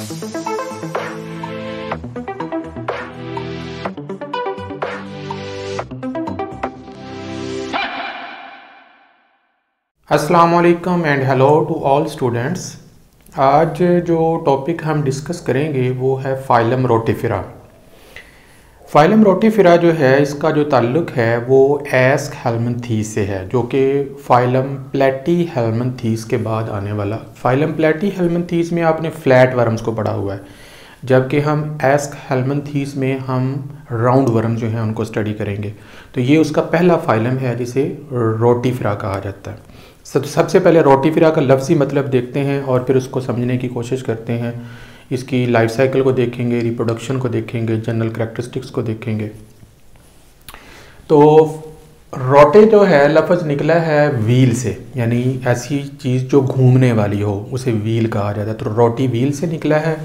अस्सलाम वालेकुम and hello to all students. आज जो टॉपिक हम डिस्कस करेंगे वो है फाइलम रोटिफेरा। फाइलम रोटिफेरा जो है इसका जो ताल्लुक़ है वो एस्कहेलमिन्थीस से है, जो कि फाइलम प्लेटीहेलमिन्थीस के बाद आने वाला। फाइलम प्लेटीहेलमिन्थीस में आपने फ्लैट वर्म्स को पढ़ा हुआ है, जबकि हम एस्कहेलमिन्थीस में हम राउंड वर्म जो हैं उनको स्टडी करेंगे। तो ये उसका पहला फाइलम है जिसे रोटिफेरा कहा जाता है। सबसे पहले रोटिफेरा का लफ्ज़ी मतलब देखते हैं और फिर उसको समझने की कोशिश करते हैं। इसकी लाइफ साइकिल को देखेंगे, रिप्रोडक्शन को देखेंगे, जनरल करैक्टरिस्टिक्स को देखेंगे। तो रोटे जो है लफ्ज़ निकला है व्हील से, यानी ऐसी चीज़ जो घूमने वाली हो उसे व्हील कहा जाता है। तो रोटी व्हील से निकला है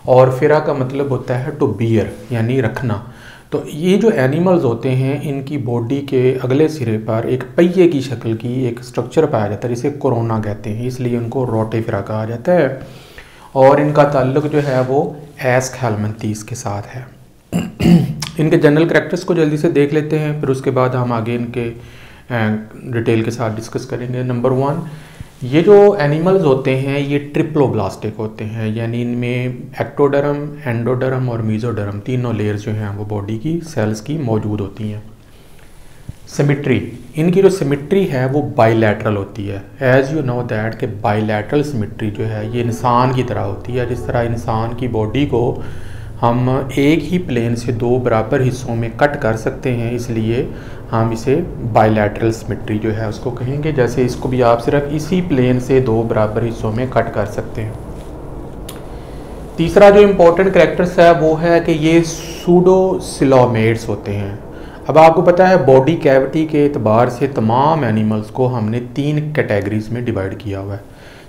और फेरा का मतलब होता है टू बियर, यानी रखना। तो ये जो एनिमल्स होते हैं इनकी बॉडी के अगले सिरे पर एक पहिए की शक्ल की एक स्ट्रक्चर पाया जाता है जिसे कोरोना कहते हैं, इसलिए उनको रोटिफेरा कहा जाता है। और इनका ताल्लुक जो है वो एस्कहेलमिन्थीस के साथ है। इनके जनरल करैक्टर्स को जल्दी से देख लेते हैं, फिर उसके बाद हम आगे इनके डिटेल के साथ डिस्कस करेंगे। नंबर 1, ये जो एनिमल्स होते हैं ये ट्रिप्लोब्लास्टिक होते हैं, यानी इनमें एक्टोडर्म, एंडोडर्म और मीजोडर्म तीनों लेयर्स जो हैं वो बॉडी की सेल्स की मौजूद होती हैं। सिमेट्री, इनकी जो सिमेट्री है वो बाइलैटरल होती है। एज़ यू नो दैट कि बाइलैटरल सिमेट्री जो है ये इंसान की तरह होती है। जिस तरह इंसान की बॉडी को हम एक ही प्लेन से दो बराबर हिस्सों में कट कर सकते हैं, इसलिए हम इसे बाइलैटरल सिमेट्री जो है उसको कहेंगे। जैसे इसको भी आप सिर्फ इसी प्लेन से दो बराबर हिस्सों में कट कर सकते हैं। तीसरा जो इम्पोर्टेंट करैक्टर्स है वो है कि ये सूडोसिलोमेट्स होते हैं। अब आपको पता है बॉडी कैविटी के एतबार से तमाम एनिमल्स को हमने 3 कैटेगरीज में डिवाइड किया हुआ है,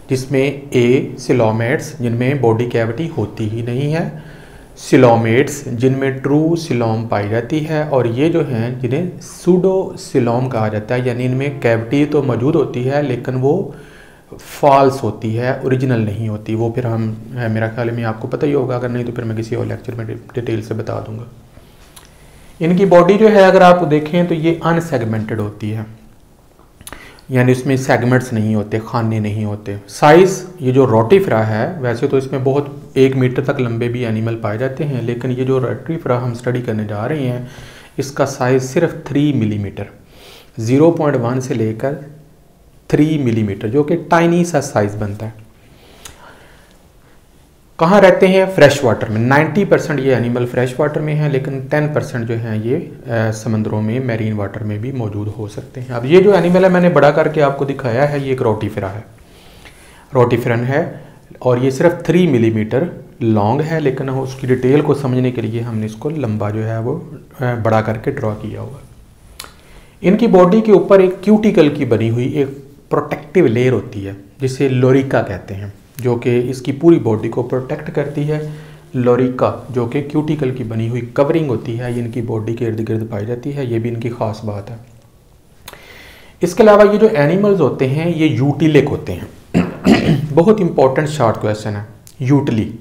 जिसमें ए सिलोमेट्स जिनमें बॉडी कैविटी होती ही नहीं है, सिलोमेट्स जिनमें ट्रू सिलोम पाई जाती है, और ये जो हैं जिन्हें सूडोसिलोम कहा जाता है, यानी इनमें कैविटी तो मौजूद होती है लेकिन वो फॉल्स होती है, ओरिजिनल नहीं होती। वो फिर हम मेरा ख्याल में आपको पता ही होगा, अगर नहीं तो फिर मैं किसी और लेक्चर में डिटेल से बता दूंगा। इनकी बॉडी जो है अगर आप देखें तो ये अनसेगमेंटेड होती है, यानी इसमें सेगमेंट्स नहीं होते, खाने नहीं होते। साइज़, ये जो रोटिफेरा है वैसे तो इसमें बहुत 1 मीटर तक लंबे भी एनिमल पाए जाते हैं, लेकिन ये जो रोटिफेरा हम स्टडी करने जा रहे हैं इसका साइज़ सिर्फ 3 मिलीमीटर, 0.1 से लेकर 3 मिलीमीटर, जो कि टाइनी सा साइज़ बनता है। कहाँ रहते हैं? फ्रेश वाटर में। 90% ये एनिमल फ्रेश वाटर में हैं, लेकिन 10% जो हैं ये समंदरों में, मैरीन वाटर में भी मौजूद हो सकते हैं। अब ये जो एनिमल है मैंने बड़ा करके आपको दिखाया है, ये एक रोटिफेरा है, रोटिफेरन है, और ये सिर्फ 3 मिलीमीटर लॉन्ग है, लेकिन उसकी डिटेल को समझने के लिए हमने इसको लंबा जो है वो बड़ा करके ड्रॉ किया हुआ। इनकी बॉडी के ऊपर एक क्यूटिकल की बनी हुई एक प्रोटेक्टिव लेयर होती है जिसे लोरिका कहते हैं, जो कि इसकी पूरी बॉडी को प्रोटेक्ट करती है। लोरिका जो कि क्यूटिकल की बनी हुई कवरिंग होती है, ये इनकी बॉडी के इर्द गिर्द पाई जाती है, ये भी इनकी ख़ास बात है। इसके अलावा ये जो एनिमल्स होते हैं ये यूटिलिक होते हैं। बहुत इंपॉर्टेंट शॉर्ट क्वेश्चन है यूटिली,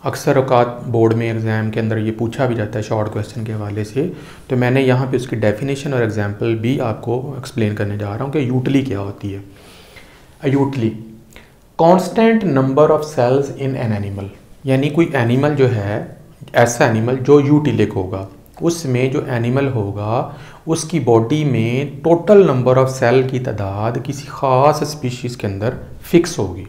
अक्सर औकात बोर्ड में एग्ज़ाम के अंदर ये पूछा भी जाता है शॉर्ट क्वेश्चन के हवाले से। तो मैंने यहाँ पे उसकी डेफिनेशन और एग्जांपल भी आपको एक्सप्लेन करने जा रहा हूँ कि यूटिली क्या होती है। Eutely, constant number of cells in an animal, यानी कोई एनिमल जो है, ऐसा एनिमल जो यूटिलिक होगा, उसमें जो एनिमल होगा उसकी बॉडी में टोटल नंबर ऑफ सेल की तादाद किसी ख़ास स्पीशीज़ के अंदर फिक्स होगी।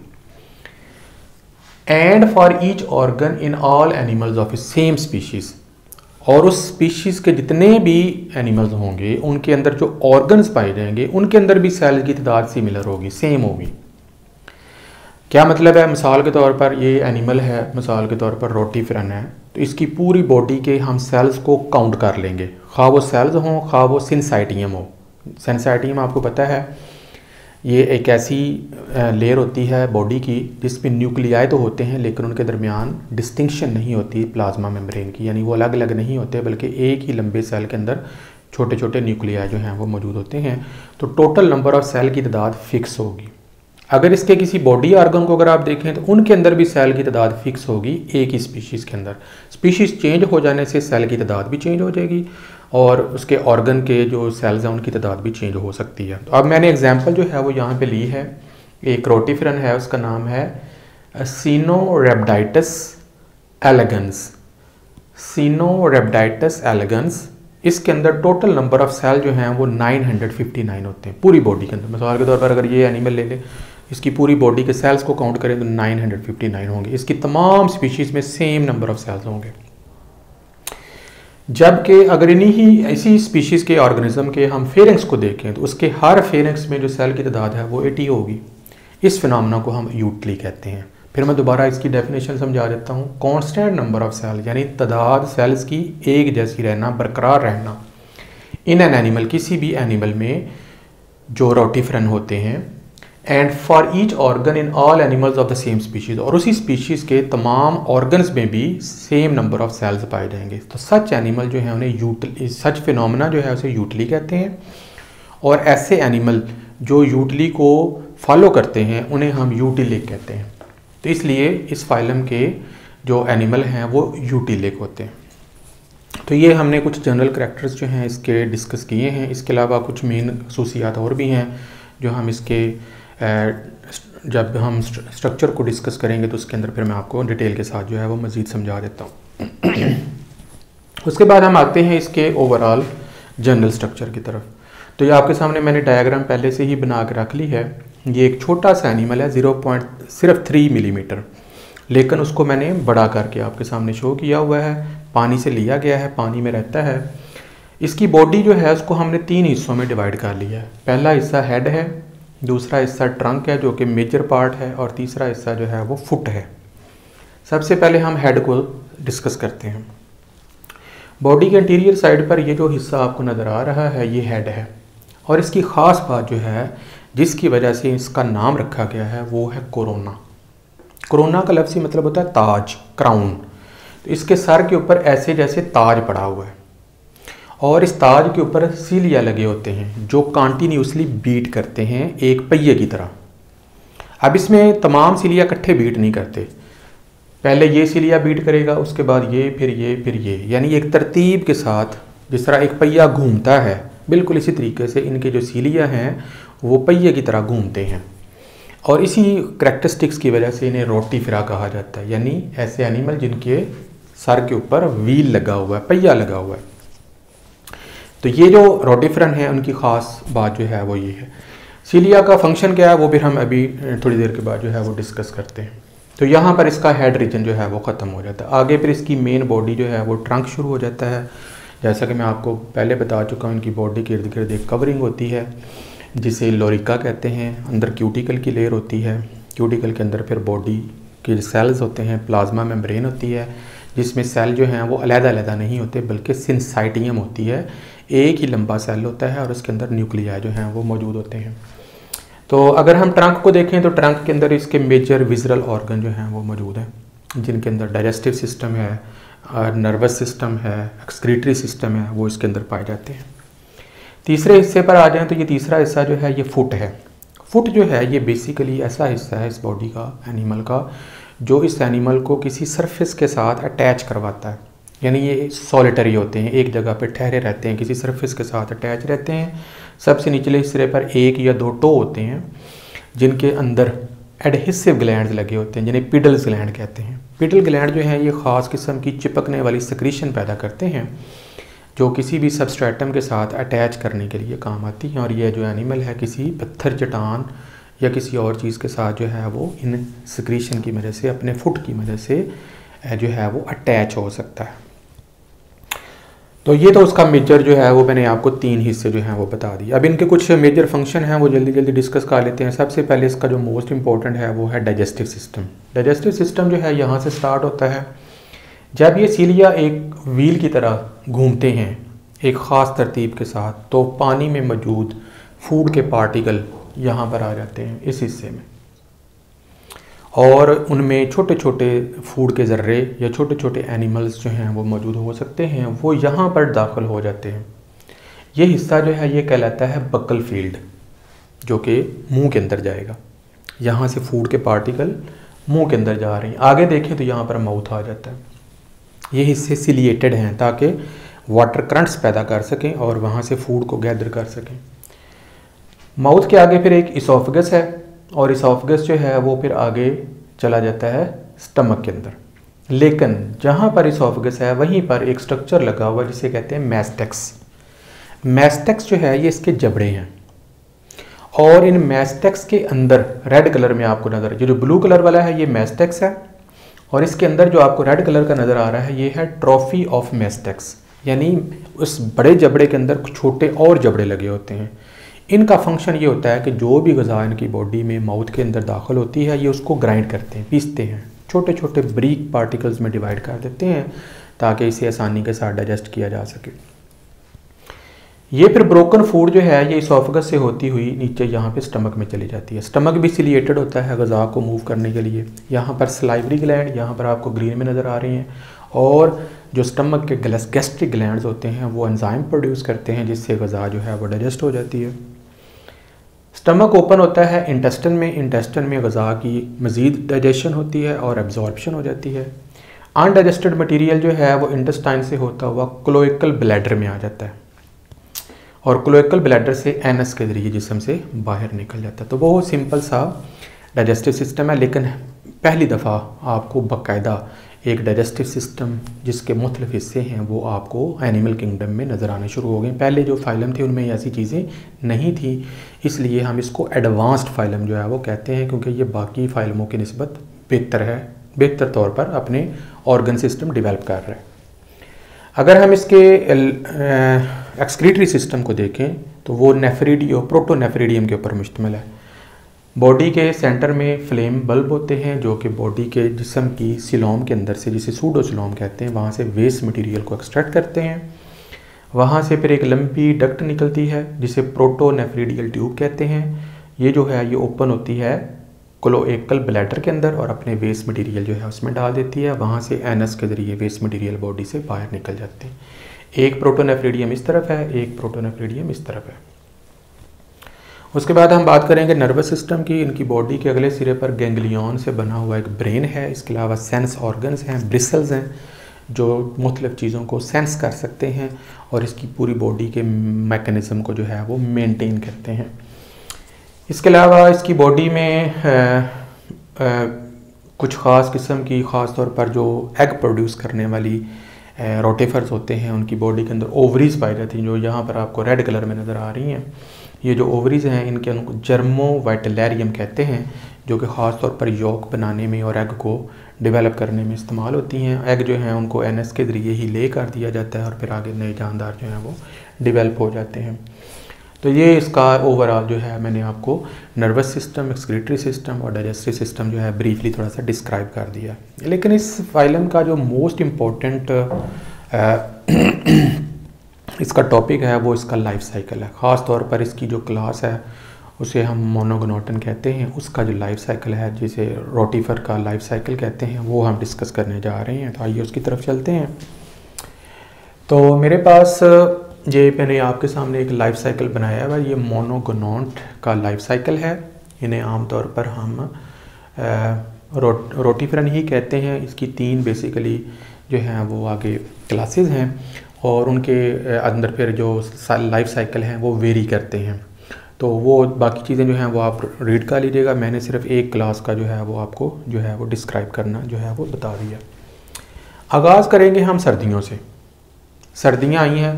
And for each organ in all animals of same species, और उस स्पीशीज़ के जितने भी एनिमल्स होंगे उनके अंदर जो ऑर्गन्स पाए जाएंगे उनके अंदर भी सेल की तादाद सिमिलर होगी, सेम होगी। क्या मतलब है? मिसाल के तौर पर ये एनिमल है, मिसाल के तौर पर रोटिफेरन है, तो इसकी पूरी बॉडी के हम सेल्स को काउंट कर लेंगे, खा वो सेल्स हों खा वो सिंसाइटियम हो। सिंसाइटियम आपको पता है ये एक ऐसी लेयर होती है बॉडी की जिसमें न्यूक्लियाई तो होते हैं लेकिन उनके दरमियान डिस्टिंक्शन नहीं होती प्लाज्मा मेम्ब्रेन की, यानी वो अलग अलग नहीं होते बल्कि एक ही लंबे सेल के अंदर छोटे छोटे न्यूक्लियाई जो हैं वो मौजूद होते हैं। तो टोटल नंबर ऑफ सेल की तादाद फिक्स होगी। अगर इसके किसी बॉडी ऑर्गन को अगर आप देखें तो उनके अंदर भी सेल की तादाद फिक्स होगी एक ही स्पीशीज़ के अंदर। स्पीशीज़ चेंज हो जाने से सेल की तादाद भी चेंज हो जाएगी और उसके ऑर्गन के जो सेल्स हैं उनकी तादाद भी चेंज हो सकती है। तो अब मैंने एग्जांपल जो है वो यहाँ पे ली है, एक रोटिफरन है, उसका नाम है सिनोरेप्टाइटस एलेगेंस। सिनोरेप्टाइटस एलेगेंस, इसके अंदर टोटल नंबर ऑफ सेल जो हैं वो 959 होते हैं पूरी बॉडी के अंदर। मिसाल के तौर पर अगर ये एनिमल ले ले, इसकी पूरी बॉडी के सेल्स को काउंट करें तो 959 होंगे। इसकी तमाम स्पीशीज़ में सेम नंबर ऑफ सेल्स होंगे। जबकि अगर इसी स्पीशीज़ के ऑर्गेनिज्म के हम फेरेंक्स को देखें तो उसके हर फेरेंक्स में जो सेल की तादाद है वो 80 होगी। इस फिनोमेना को हम यूटिली कहते हैं। फिर मैं दोबारा इसकी डेफिनेशन समझा देता हूँ। कांस्टेंट नंबर ऑफ सेल यानी तादाद सेल्स की एक जैसी रहना, बरकरार रहना इन एन एनिमल, किसी भी एनिमल में जो रोटिफरन होते हैं, and for each organ in all animals of the same species, और उसी स्पीशीज़ के तमाम ऑर्गन्स में भी सेम नंबर ऑफ सेल्स पाए जाएंगे। तो सच एनिमल जो है उन्हें सच फिनोमेना जो है उसे यूटिली कहते हैं। और ऐसे एनिमल जो यूटिली को फॉलो करते हैं उन्हें हम यूटिलिक कहते हैं। तो इसलिए इस फाइलम के जो एनिमल हैं वो यूटिलिक होते हैं। तो ये हमने कुछ जनरल करैक्टर्स जो हैं इसके डिस्कस किए हैं। इसके अलावा कुछ मेन खसूसियात और भी हैं जो हम इसके जब हम स्ट्रक्चर को डिस्कस करेंगे तो उसके अंदर फिर मैं आपको डिटेल के साथ जो है वो मज़ीद समझा देता हूँ। उसके बाद हम आते हैं इसके ओवरऑल जनरल स्ट्रक्चर की तरफ। तो ये आपके सामने मैंने डायग्राम पहले से ही बना के रख ली है। ये एक छोटा सा एनिमल है, सिर्फ 3 मिलीमीटर, लेकिन उसको मैंने बड़ा करके आपके सामने शो किया हुआ है। पानी से लिया गया है, पानी में रहता है। इसकी बॉडी जो है उसको हमने 3 हिस्सों में डिवाइड कर लिया है। पहला हिस्सा हेड है, दूसरा हिस्सा ट्रंक है जो कि मेजर पार्ट है, और तीसरा हिस्सा जो है वो फुट है। सबसे पहले हम हेड को डिस्कस करते हैं। बॉडी के इंटीरियर साइड पर ये जो हिस्सा आपको नज़र आ रहा है ये हेड है, और इसकी ख़ास बात जो है जिसकी वजह से इसका नाम रखा गया है वो है कोरोना। कोरोना का लफ्ज़ी मतलब होता है ताज, क्राउन। तो इसके सर के ऊपर ऐसे जैसे ताज पड़ा हुआ है, और इस ताज के ऊपर सीलिया लगे होते हैं जो कंटिन्यूसली बीट करते हैं एक पहिए की तरह। अब इसमें तमाम सीलिया इकट्ठे बीट नहीं करते, पहले ये सीलिया बीट करेगा, उसके बाद ये, फिर ये, फिर ये, यानी एक तरतीब के साथ जिस तरह एक पहिया घूमता है बिल्कुल इसी तरीके से इनके जो सीलिया हैं वो पहिए की तरह घूमते हैं। और इसी करैक्टरिस्टिक्स की वजह से इन्हें रोटिफेरा कहा जाता है, यानी ऐसे एनिमल जिनके सर के ऊपर व्हील लगा हुआ है, पहिया लगा हुआ है। तो ये जो रोटिफरन है उनकी ख़ास बात जो है वो ये है। सीलिया का फंक्शन क्या है वो फिर हम अभी थोड़ी देर के बाद जो है वो डिस्कस करते हैं। तो यहाँ पर इसका हेड रीजन जो है वो ख़त्म हो जाता है। आगे फिर इसकी मेन बॉडी जो है वो ट्रंक शुरू हो जाता है। जैसा कि मैं आपको पहले बता चुका हूँ, इनकी बॉडी के इर्द गिर्द एक कवरिंग होती है जिसे लोरिका कहते हैं। अंदर क्यूटिकल की लेयर होती है, क्यूटिकल के अंदर फिर बॉडी के सेल्स होते हैं, प्लाज्मा मेम्ब्रेन होती है जिसमें सेल जो हैं वो अलग-अलग नहीं होते बल्कि सिंसाइटियम होती है, एक ही लंबा सेल होता है और उसके अंदर न्यूक्लियाई जो हैं वो मौजूद होते हैं। तो अगर हम ट्रंक को देखें तो ट्रंक के अंदर इसके मेजर विजरल ऑर्गन जो हैं वो मौजूद हैं, जिनके अंदर डाइजेस्टिव सिस्टम है, नर्वस सिस्टम है, एक्सक्रीटरी सिस्टम है, वो इसके अंदर पाए जाते हैं। तीसरे हिस्से पर आ जाएं तो ये तीसरा हिस्सा जो है ये फुट है। फुट जो है ये बेसिकली ऐसा हिस्सा है इस बॉडी का, एनिमल का, जो इस एनिमल को किसी सरफेस के साथ अटैच करवाता है। यानी ये सॉलिटरी होते हैं, एक जगह पर ठहरे रहते हैं, किसी सरफेस के साथ अटैच रहते हैं। सबसे निचले हिस्से पर 1 या 2 टो होते हैं जिनके अंदर एडहेसिव ग्लैंड्स लगे होते हैं जिन्हें पिडल्स ग्लैंड कहते हैं। पिडल ग्लैंड जो है ये ख़ास किस्म की चिपकने वाली सिक्रीशन पैदा करते हैं जो किसी भी सबस्ट्रेटम के साथ अटैच करने के लिए काम आती हैं। और ये जो एनिमल है किसी पत्थर, चट्टान या किसी और चीज़ के साथ जो है वो इन सिक्रीशन की वजह से, अपने फुट की वजह से जो है वो अटैच हो सकता है। तो ये तो उसका मेजर जो है वो मैंने आपको 3 हिस्से जो हैं वो बता दिए। अब इनके कुछ मेजर फंक्शन हैं वो जल्दी जल्दी डिस्कस कर लेते हैं। सबसे पहले इसका जो मोस्ट इंपॉर्टेंट है वो है डाइजेस्टिव सिस्टम। डाइजेस्टिव सिस्टम जो है यहाँ से स्टार्ट होता है। जब ये सीलिया एक व्हील की तरह घूमते हैं एक ख़ास तरतीब के साथ, तो पानी में मौजूद फूड के पार्टिकल यहाँ पर आ जाते हैं इस हिस्से में, और उनमें छोटे छोटे फूड के ज़र्रे या छोटे छोटे एनिमल्स जो हैं वो मौजूद हो सकते हैं, वो यहाँ पर दाखिल हो जाते हैं। ये हिस्सा जो है ये कहलाता है बकल फील्ड, जो कि मुंह के अंदर जाएगा। यहाँ से फूड के पार्टिकल मुंह के अंदर जा रही हैं। आगे देखें तो यहाँ पर माउथ आ जाता है। ये हिस्से सिलिएटेड हैं ताकि वाटर करंट्स पैदा कर सकें और वहाँ से फूड को गैदर कर सकें। माउथ के आगे फिर एक इसोफेगस है और इसोफेगस जो है वो फिर आगे चला जाता है स्टमक के अंदर। लेकिन जहाँ पर इसोफेगस है वहीं पर एक स्ट्रक्चर लगा हुआ जिसे कहते हैं मैस्टेक्स। मैस्टेक्स जो है ये इसके जबड़े हैं और इन मैस्टेक्स के अंदर रेड कलर में आपको नज़र, ये जो ब्लू कलर वाला है ये मैस्टेक्स है और इसके अंदर जो आपको रेड कलर का नज़र आ रहा है ये है ट्रॉफी ऑफ मैस्टेक्स, यानी उस बड़े जबड़े के अंदर छोटे और जबड़े लगे होते हैं। इनका फंक्शन ये होता है कि जो भी ग़िज़ा इनकी बॉडी में माउथ के अंदर दाखिल होती है ये उसको ग्राइंड करते हैं, पीसते हैं, छोटे छोटे ब्रीक पार्टिकल्स में डिवाइड कर देते हैं ताकि इसे आसानी के साथ डाइजेस्ट किया जा सके। ये फिर ब्रोकन फूड जो है ये इसोफेगस से होती हुई नीचे यहाँ पे स्टमक में चली जाती है। स्टमक भी सिलिएटेड होता है ग़िज़ा को मूव करने के लिए। यहाँ पर सलाइवरी ग्लैंड यहाँ पर आपको ग्रीन में नज़र आ रही हैं और जो स्टमक के गैस्ट्रिक ग्लैंड्स होते हैं वो एंजाइम प्रोड्यूस करते हैं जिससे ग़िज़ा जो है वो डाइजेस्ट हो जाती है। स्टमक ओपन होता है इंटेस्टिन में ग़िज़ा की मज़ीद डाइजेशन होती है और एब्जॉर्प्शन हो जाती है। अनडाइजेस्टेड मटीरियल जो है वो इंटेस्टाइन से होता हुआ क्लोएकल ब्लैडर में आ जाता है और क्लोएकल ब्लैडर से एनस के ज़रिए जिस्म से बाहर निकल जाता है। तो बहुत सिंपल सा डाइजेस्टिव सिस्टम है, लेकिन पहली दफ़ा आपको बाकायदा एक डाइजेस्टिव सिस्टम जिसके मुख्तलिफ हिस्से हैं वो आपको एनिमल किंगडम में नज़र आने शुरू हो गए। पहले जो फाइलम थे उनमें ऐसी चीज़ें नहीं थी, इसलिए हम इसको एडवांस्ड फाइलम जो है वो कहते हैं, क्योंकि ये बाकी फाइलमों की निस्बत बेहतर तौर पर अपने ऑर्गन सिस्टम डिवेल्प कर रहा है। अगर हम इसके एक्सक्रीटरी सिस्टम को देखें तो वो प्रोटोनेफ्रिडियम के ऊपर मुश्तमिल है। बॉडी के सेंटर में फ्लेम बल्ब होते हैं जो कि बॉडी के जिस्म की सिलोम के अंदर से, जिसे सूडोसिलोम कहते हैं, वहाँ से वेस्ट मटेरियल को एक्सट्रैक्ट करते हैं। वहाँ से फिर एक लंबी डक्ट निकलती है जिसे प्रोटोनेफ्रिडियल ट्यूब कहते हैं। ये जो है ये ओपन होती है क्लोएकल ब्लैडर के अंदर और अपने वेस्ट मटेरियल जो है उसमें डाल देती है। वहाँ से एनस के ज़रिए वेस्ट मटेरियल बॉडी से बाहर निकल जाते हैं। एक प्रोटोनेफ्रिडियम इस तरफ है, एक प्रोटोनेफ्रिडियम इस तरफ है। उसके बाद हम बात करेंगे नर्वस सिस्टम की। इनकी बॉडी के अगले सिरे पर गैंग्लियन से बना हुआ एक ब्रेन है। इसके अलावा सेंस ऑर्गन्स हैं, ब्रिसल्स हैं जो मुख्तलिफ़ चीज़ों को सेंस कर सकते हैं और इसकी पूरी बॉडी के मैकेनिज़्म को जो है वो मेंटेन करते हैं। इसके अलावा इसकी बॉडी में कुछ ख़ास किस्म की, ख़ास तौर पर जो एग प्रोड्यूस करने वाली रोटिफर्स होते हैं उनकी बॉडी के अंदर ओवरीज पाई जाती हैं जो यहाँ पर आपको रेड कलर में नज़र आ रही हैं। ये जो ओवरीज हैं इनके उनको जर्मोवाइटलैरियम कहते हैं, जो कि ख़ास तौर पर यॉक बनाने में और एग को डेवलप करने में इस्तेमाल होती हैं। एग जो हैं उनको एनएस के ज़रिए ही ले कर दिया जाता है और फिर आगे नए जानदार जो हैं वो डेवलप हो जाते हैं। तो ये इसका ओवरऑल जो है मैंने आपको नर्वस सिस्टम, एक्सक्रीटरी सिस्टम और डाइजेस्टिव सिस्टम जो है ब्रीफली थोड़ा सा डिस्क्राइब कर दिया। लेकिन इस फाइलम का जो मोस्ट इम्पोर्टेंट इसका टॉपिक है वो इसका लाइफ साइकिल है। ख़ास तौर पर इसकी जो क्लास है उसे हम मोनोगोनोटन कहते हैं, उसका जो लाइफ साइकिल है जिसे रोटिफर का लाइफ साइकिल कहते हैं वो हम डिस्कस करने जा रहे हैं। तो आइए उसकी तरफ चलते हैं। तो मेरे पास ये मैंने आपके सामने एक लाइफ साइकिल बनाया हुआ है। ये मोनोगोनोट का लाइफ साइकिल है। इन्हें आमतौर पर हम रोटिफरन ही कहते हैं। इसकी 3 बेसिकली जो हैं वो आगे क्लासेस हैं और उनके अंदर फिर जो लाइफ साइकिल हैं वो वेरी करते हैं। तो वो बाकी चीज़ें जो हैं वो आप रीड कर लीजिएगा। मैंने सिर्फ एक क्लास का जो है वो आपको जो है वो डिस्क्राइब करना जो है वो बता दिया। आगाज़ करेंगे हम सर्दियों से। सर्दियाँ आई हैं,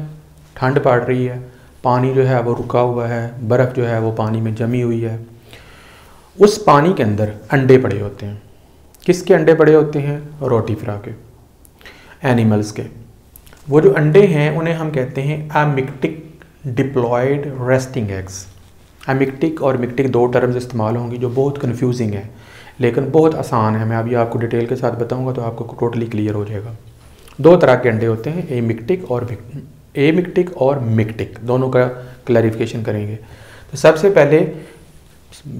ठंड पड़ रही है, पानी जो है वो रुका हुआ है, बर्फ़ जो है वो पानी में जमी हुई है। उस पानी के अंदर अंडे पड़े होते हैं। किसके अंडे पड़े होते हैं? रोटिफरा के, एनिमल्स के। वो जो अंडे हैं उन्हें हम कहते हैं एमिक्टिक डिप्लॉयड रेस्टिंग एग्स। एमिक्टिक और मिक्टिक 2 टर्म्स इस्तेमाल होंगी जो बहुत कन्फ्यूजिंग है लेकिन बहुत आसान है। मैं अभी आपको डिटेल के साथ बताऊंगा तो आपको टोटली क्लियर हो जाएगा। 2 तरह के अंडे होते हैं, एमिक्टिक और मिक्टिक, दोनों का क्लैरिफिकेशन करेंगे। तो सबसे पहले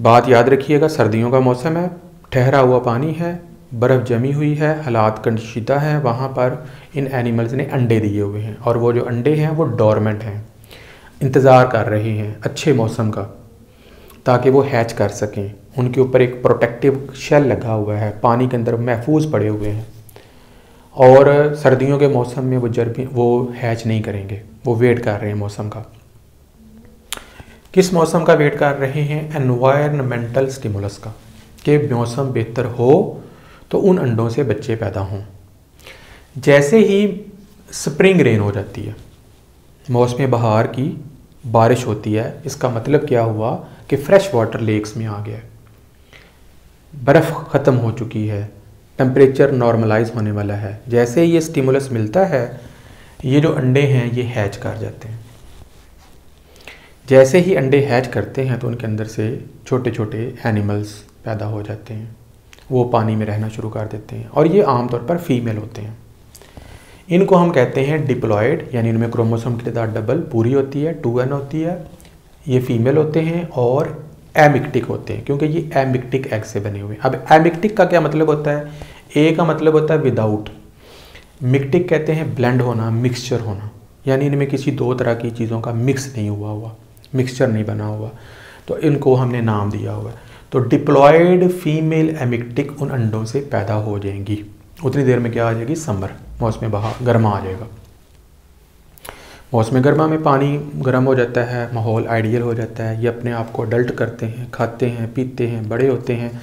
बात याद रखिएगा, सर्दियों का मौसम है, ठहरा हुआ पानी है, बर्फ़ जमी हुई है, हालात कशीदा हैं। वहाँ पर इन एनिमल्स ने अंडे दिए हुए हैं और वो जो अंडे हैं वो डोरमेंट हैं, इंतज़ार कर रहे हैं अच्छे मौसम का ताकि वो हैच कर सकें, उनके ऊपर एक प्रोटेक्टिव शेल लगा हुआ है, पानी के अंदर महफूज पड़े हुए हैं, और सर्दियों के मौसम में वो हैच नहीं करेंगे, वो वेट कर रहे हैं मौसम का। किस मौसम का वेट कर रहे हैं? एनवायरनमेंटल स्टिमुलस का, कि मौसम बेहतर हो तो उन अंडों से बच्चे पैदा हों। जैसे ही स्प्रिंग रेन हो जाती है, मौसम बहार की बारिश होती है, इसका मतलब क्या हुआ कि फ्रेश वाटर लेक्स में आ गया, बर्फ़ ख़त्म हो चुकी है, टेम्परेचर नॉर्मलाइज होने वाला है। जैसे ही ये स्टिमुलस मिलता है, ये जो अंडे हैं ये हैच कर जाते हैं। जैसे ही अंडे हैच करते हैं तो उनके अंदर से छोटे छोटे एनिमल्स पैदा हो जाते हैं, वो पानी में रहना शुरू कर देते हैं, और ये आमतौर पर फीमेल होते हैं। इनको हम कहते हैं डिप्लॉयड, यानी इनमें क्रोमोसोम की तादाद डबल पूरी होती है, 2n होती है। ये फीमेल होते हैं और एमिक्टिक होते हैं, क्योंकि ये एमिक्टिक एग से बने हुए हैं। अब एमिक्टिक का क्या मतलब होता है? ए का मतलब होता है विदाउट, मिक्टिक कहते हैं ब्लेंड होना, मिक्सचर होना, यानी इनमें किसी दो तरह की चीज़ों का मिक्स नहीं हुआ, मिक्सचर नहीं बना हुआ, तो इनको हमने नाम दिया हुआ है। तो डिप्लॉयड फीमेल एमिक्टिक उन अंडों से पैदा हो जाएंगी। उतनी देर में क्या आ जाएगी? समर, मौसम गर्मा आ जाएगा। मौसम गर्मा में पानी गर्म हो जाता है, माहौल आइडियल हो जाता है, ये अपने आप को अडल्ट करते हैं, खाते हैं, पीते हैं, बड़े होते हैं।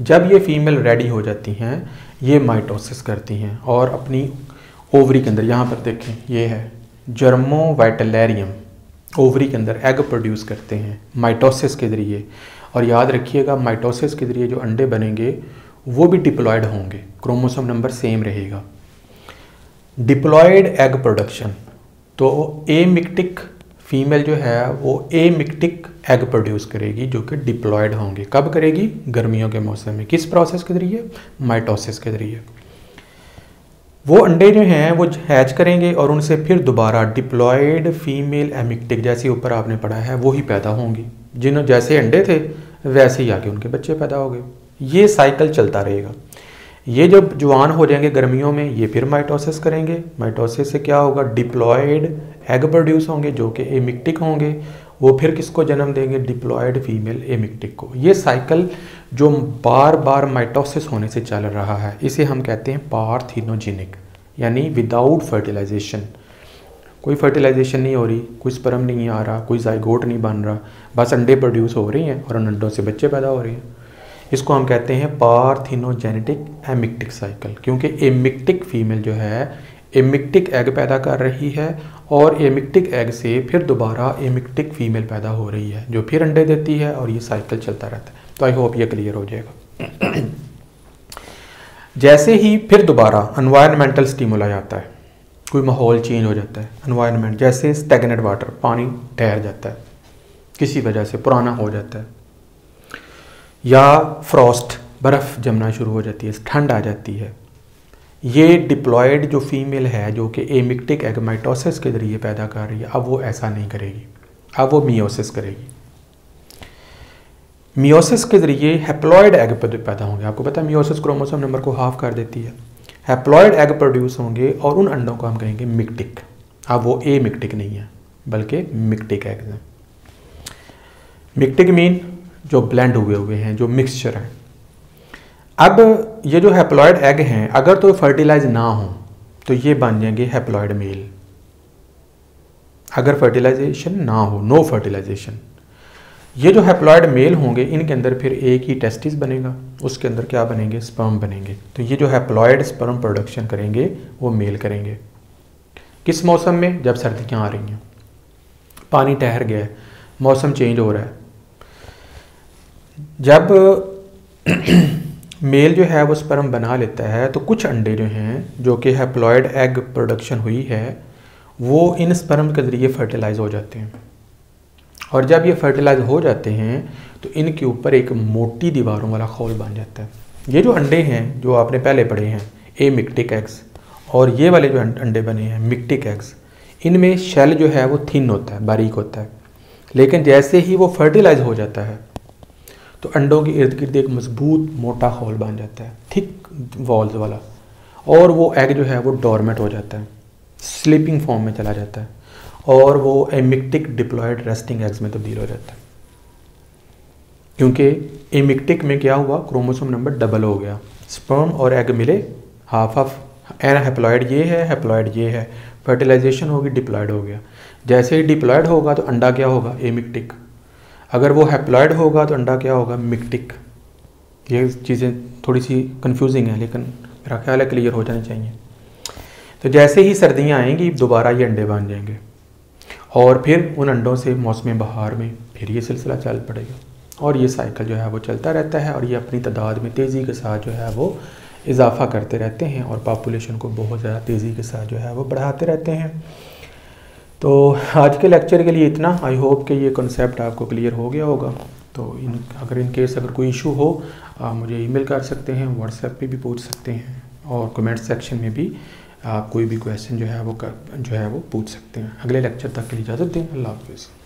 जब ये फीमेल रेडी हो जाती हैं, ये माइटोसिस करती हैं और अपनी ओवरी के अंदर, यहाँ पर देखें ये है जर्मोवाइटलेरियम, ओवरी के अंदर एग प्रोड्यूस करते हैं माइटोसिस के ज़रिए। और याद रखिएगा, माइटोसिस के ज़रिए जो अंडे बनेंगे वो भी डिप्लॉयड होंगे, क्रोमोसोम नंबर सेम रहेगा। डिप्लॉयड एग प्रोडक्शन, तो एमिक्टिक फीमेल जो है वो एमिक्टिक एग प्रोड्यूस करेगी, जो कि डिप्लॉयड होंगे। कब करेगी? गर्मियों के मौसम में। किस प्रोसेस के ज़रिए? माइटोसिस के ज़रिए। वो अंडे जो हैं वो हैच करेंगे और उनसे फिर दोबारा डिप्लॉयड फीमेल एमिक्टिक, जैसे ऊपर आपने पढ़ा है, वो ही पैदा होंगी। जैसे अंडे थे वैसे ही आगे उनके बच्चे पैदा हो गए। ये साइकिल चलता रहेगा। ये जब जवान हो जाएंगे गर्मियों में, ये फिर माइटोसिस करेंगे। माइटोसिस से क्या होगा? डिप्लॉयड एग प्रोड्यूस होंगे जो कि एमिक्टिक होंगे, वो फिर किसको जन्म देंगे? डिप्लॉयड फीमेल एमिक्टिक को। ये साइकिल जो बार बार माइटोसिस होने से चल रहा है, इसे हम कहते हैं पार्थिनोजेनिक, यानी विदाउट फर्टिलाइजेशन। कोई फर्टिलाइजेशन नहीं हो रही, कोई स्पर्म नहीं आ रहा, कोई जाइगोट नहीं बन रहा, बस अंडे प्रोड्यूस हो रही हैं और उन अंडों से बच्चे पैदा हो रहे हैं। इसको हम कहते हैं पार्थिनोजेनेटिक एमिक्टिक साइकिल, क्योंकि एमिक्टिक फीमेल जो है एमिक्टिक एग पैदा कर रही है और एमिक्टिक एग से फिर दोबारा एमिक्टिक फीमेल पैदा हो रही है, जो फिर अंडे देती है, और ये साइकिल चलता रहता है। तो आई होप ये क्लियर हो जाएगा। जैसे ही फिर दोबारा एनवायरनमेंटल स्टिमुला आता है, कोई माहौल चेंज हो जाता है, एनवायरनमेंट, जैसे स्टैग्नेंट वाटर, पानी ठहर जाता है किसी वजह से, पुराना हो जाता है, या फ्रॉस्ट, बर्फ़ जमना शुरू हो जाती है, ठंड आ जाती है, ये डिप्लॉयड जो फीमेल है जो कि एमिक्टिक एग माइटोसिस के ज़रिए पैदा कर रही है, अब वो ऐसा नहीं करेगी, अब वो मियोसिस करेगी। मियोसिस के ज़रिए हैप्लॉयड एग पैदा होंगे। आपको पता है मियोसिस क्रोमोसोम नंबर को हाफ कर देती है। हैप्लॉयड एग प्रोड्यूस होंगे और उन अंडों को हम कहेंगे मिक्टिक। अब वो एमिक्टिक नहीं है बल्कि मिक्टिक एग हैं। मिक्टिक मीन जो ब्लेंड हुए हैं, जो मिक्सचर है। अब ये जो हैप्लॉयड एग हैं, अगर तो फर्टिलाइज ना हो तो ये बन जाएंगे हैप्लॉयड मेल। अगर फर्टिलाइजेशन ना हो, नो फर्टिलाइजेशन, ये जो हैप्लॉयड मेल होंगे, इनके अंदर फिर एक ही टेस्टिस बनेगा, उसके अंदर क्या बनेंगे? स्पर्म बनेंगे। तो ये जो हैप्लॉयड स्पर्म प्रोडक्शन करेंगे वो मेल करेंगे। किस मौसम में? जब सर्दियाँ आ रही हैं, पानी ठहर गया है, मौसम चेंज हो रहा है। जब मेल जो है वो स्पर्म बना लेता है, तो कुछ अंडे जो हैं, जो कि हैप्लॉयड एग प्रोडक्शन हुई है, वो इन स्पर्म के ज़रिए फर्टिलाइज हो जाते हैं। और जब ये फर्टिलाइज हो जाते हैं तो इनके ऊपर एक मोटी दीवारों वाला खोल बन जाता है। ये जो अंडे हैं जो आपने पहले पढ़े हैं, एमिक्टिक एग्स, और ये वाले जो अंडे बने हैं मिक्टिक एग्स, इनमें शेल जो है वो थिन होता है, बारीक होता है। लेकिन जैसे ही वो फर्टिलाइज हो जाता है तो अंडों के इर्द गिर्द एक मजबूत मोटा खोल बन जाता है, थिक वॉल्स वाला, और वो एग जो है वो डोरमेट हो जाता है, स्लीपिंग फॉर्म में चला जाता है, और वो एमिक्टिक डिप्लॉयड रेस्टिंग एग्स में तब्दील हो जाता है। क्योंकि एमिक्टिक में क्या हुआ, क्रोमोसोम नंबर डबल हो गया, स्पर्म और एग मिले हाफ हाफ, एन हैप्लॉइड ये है, हैप्लॉइड ये है, फर्टिलाइजेशन होगी, डिप्लॉइड हो गया। जैसे ही डिप्लॉइड होगा तो अंडा क्या होगा, एमिक्टिक। अगर वो हैप्लॉइड होगा तो अंडा क्या होगा, मिक्टिक। ये चीज़ें थोड़ी सी कंफ्यूजिंग है, लेकिन मेरा ख्याल है क्लियर हो जानी चाहिए। तो जैसे ही सर्दियाँ आएंगी दोबारा ये अंडे बन जाएंगे और फिर उन अंडों से मौसम बहार में फिर ये सिलसिला चल पड़ेगा और ये साइकिल जो है वो चलता रहता है और ये अपनी तादाद में तेज़ी के साथ जो है वो इजाफ़ा करते रहते हैं और पॉपुलेशन को बहुत ज़्यादा तेज़ी के साथ जो है वो बढ़ाते रहते हैं। तो आज के लेक्चर के लिए इतना। आई होप कि ये कॉन्सेप्ट आपको क्लियर हो गया होगा। तो अगर इन केस अगर कोई इशू हो आप मुझे ईमेल कर सकते हैं, व्हाट्सएप पे भी पूछ सकते हैं और कमेंट सेक्शन में भी आप कोई भी क्वेश्चन जो है वो पूछ सकते हैं। अगले लेक्चर तक के लिए इजाज़त दें। अल्लाह हाफ़िज़।